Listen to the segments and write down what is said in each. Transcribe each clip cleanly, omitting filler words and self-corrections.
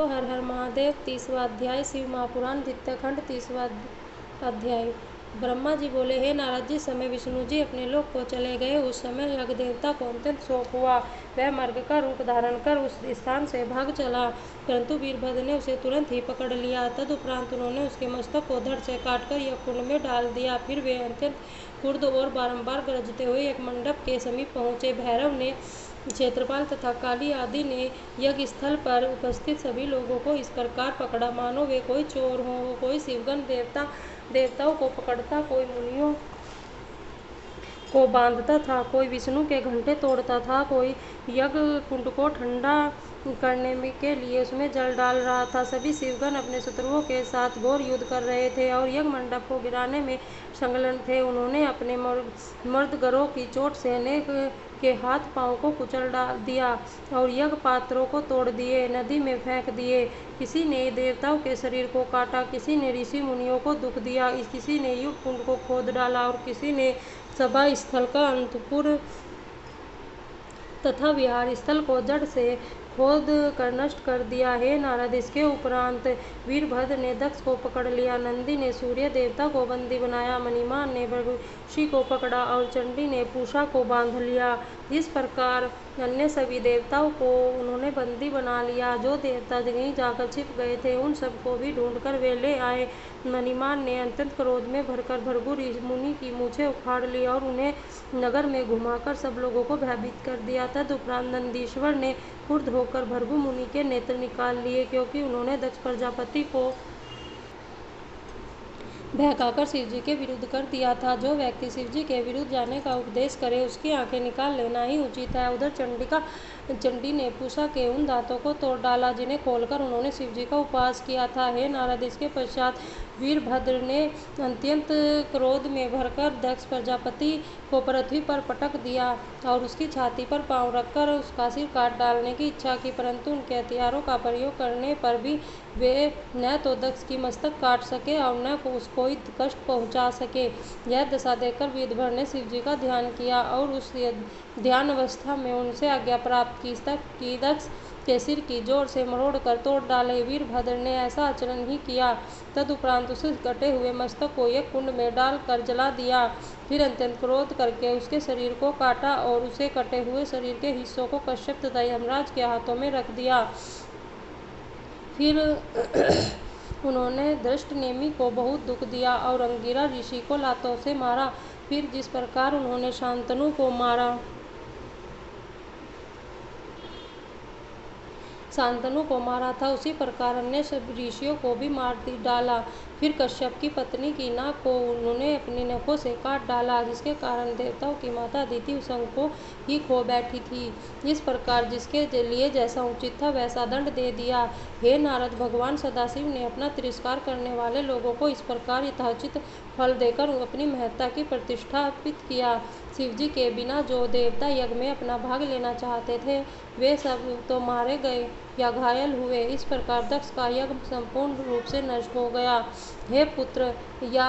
हर हर महादेव। 30वां अध्याय। शिव महापुराण द्वितीय खंड। 30वां अध्याय। ब्रह्मा जी बोले, हे नारद, जिस समय विष्णु जी अपने लोक को चले गए उस समय यज्ञ देवता को अत्यंत शोक हुआ। वह मृग का रूप धारण कर उस स्थान से भाग चला, परंतु वीरभद्र ने उसे तुरंत ही पकड़ लिया। तदुपरांत उन्होंने उसके मस्तक को धड़ से काटकर यज्ञ कुंड में डाल दिया। फिर वे अत्यंत क्रुद्ध और बारंबार गरजते हुए एक मंडप के समीप पहुंचे। भैरव ने, क्षेत्रपाल तथा काली आदि ने यज्ञ स्थल पर उपस्थित सभी लोगों को इस प्रकार पकड़ा मानो वे कोई चोर हों। कोई शिवगण देवताओं को पकड़ता, कोई मुनियों को बांधता था, कोई विष्णु के घंटे तोड़ता था, कोई यज्ञ कुंड को ठंडा करने के लिए उसमें जल डाल रहा था। सभी शिवगण अपने शत्रुओं के साथ घोर युद्ध कर रहे थे और यज्ञ मंडप को गिराने में संलग्न थे। उन्होंने अपने मर्दगरों की चोट से अनेक के हाथ पांव को कुचल दिया और यज्ञ पात्रों को तोड़ दिए, नदी में फेंक दिए। किसी ने देवताओं के शरीर को काटा, किसी ने ऋषि मुनियों को दुख दिया, किसी ने यज्ञ कुंड को खोद डाला और किसी ने सभा स्थल का अंतपुर तथा विहार स्थल को जड़ से खोद कर नष्ट कर दिया। हे नारद, इसके उपरांत वीरभद्र ने दक्ष को पकड़ लिया, नंदी ने सूर्य देवता को बंदी बनाया, मणिमान ने भृगुषी को पकड़ा और चंडी ने पूषा को बांध लिया। इस प्रकार अन्य सभी देवताओं को उन्होंने बंदी बना लिया। जो देवता कहीं जाकर छिप गए थे उन सबको भी ढूंढकर वे ले आए। मणिमान ने अत्यंत क्रोध में भरकर भृगु मुनि की मूछें उखाड़ ली और उन्हें नगर में घुमाकर सब लोगों को भयभीत कर दिया। तदुपरांत नंदीश्वर ने क्रुद्ध होकर भृगु मुनि के नेत्र निकाल लिए, क्योंकि उन्होंने दक्ष प्रजापति को बहकाकर शिवजी के विरुद्ध कर दिया था। जो व्यक्ति शिवजी के विरुद्ध जाने का उपदेश करे उसकी आंखें निकाल लेना ही उचित है। उधर चंडी ने पूषा के उन दांतों को तोड़ डाला जिन्हें खोलकर उन्होंने शिवजी का उपवास किया था। हे नारद, इसके पश्चात वीरभद्र ने अत्यंत क्रोध में भरकर दक्ष प्रजापति को पृथ्वी पर पटक दिया और उसकी छाती पर पांव रखकर उसका सिर काट डालने की इच्छा की, परंतु उनके हथियारों का प्रयोग करने पर भी वे न तो दक्ष की मस्तक काट सके और न उसको कोई कष्ट पहुंचा सके। यह दशा देखकर वीरभद्र ने शिवजी का ध्यान किया और उस ध्यान अवस्था में उनसे आज्ञा प्राप्त की दक्ष के सिर की जोर से मरोड़ कर तोड़ डाले। वीरभद्र ने ऐसा आचरण ही किया। तदुपरांत उस कटे हुए मस्तक को एक कुंड में डालकर जला दिया। फिर अत्यंत क्रोध करके उसके शरीर को काटा और उसे कटे हुए शरीर के हिस्सों को कश्यप तथा यमराज के हाथों में रख दिया। फिर उन्होंने दृष्टनेमि को बहुत दुख दिया और अंगिरा ऋषि को लातों से मारा। फिर जिस प्रकार उन्होंने शांतनु को मारा था उसी प्रकार अन्य सब ऋषियों को भी मार डाला। फिर कश्यप की पत्नी की नाक को उन्होंने अपनी नखों से काट डाला, जिसके कारण देवताओं की माता अदिति उस अंग को ही खो बैठी थी। इस प्रकार जिसके लिए जैसा उचित था वैसा दंड दे दिया। हे नारद, भगवान सदाशिव ने अपना तिरस्कार करने वाले लोगों को इस प्रकार यथोचित फल देकर अपनी महत्ता की प्रतिष्ठापित किया। शिवजी के बिना जो देवता यज्ञ में अपना भाग लेना चाहते थे वे सब तो मारे गए या घायल हुए। इस प्रकार दक्ष का यज्ञ संपूर्ण रूप से नष्ट हो गया। हे पुत्र, या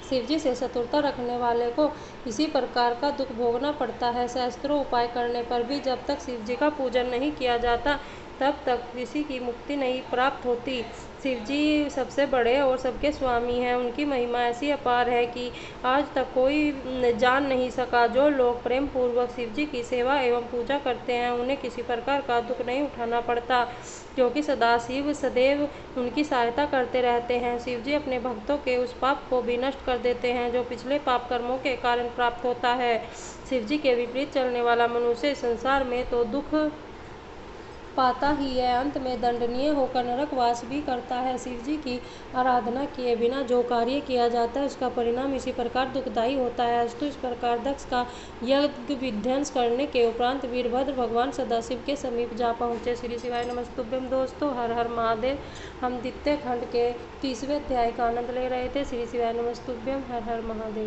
शिवजी से शत्रुता रखने वाले को इसी प्रकार का दुख भोगना पड़ता है। सहस्त्रों उपाय करने पर भी जब तक शिवजी का पूजन नहीं किया जाता तब तक किसी की मुक्ति नहीं प्राप्त होती। शिवजी सबसे बड़े और सबके स्वामी हैं। उनकी महिमा ऐसी अपार है कि आज तक कोई जान नहीं सका। जो लोग प्रेम पूर्वक शिवजी की सेवा एवं पूजा करते हैं उन्हें किसी प्रकार का दुख नहीं उठाना पड़ता, क्योंकि सदाशिव सदैव उनकी सहायता करते रहते हैं। शिवजी अपने भक्तों के उस पाप को भी नष्ट कर देते हैं जो पिछले पाप कर्मों के कारण प्राप्त होता है। शिवजी के विपरीत चलने वाला मनुष्य संसार में तो दुख पाता ही है, अंत में दंडनीय होकर नरकवास भी करता है। शिवजी की आराधना किए बिना जो कार्य किया जाता है उसका परिणाम इसी प्रकार दुखदायी होता है। अस्तु, इस प्रकार दक्ष का यज्ञ विध्वंस करने के उपरांत वीरभद्र भगवान सदाशिव के समीप जा पहुँचे। श्री शिवाय नमस्तुभ्यम। दोस्तों, हर हर महादेव। हम द्वितीय खंड के 30वें अध्याय का आनंद ले रहे थे। श्री शिवाय नमस्तुभ्यम। हर हर महादेव।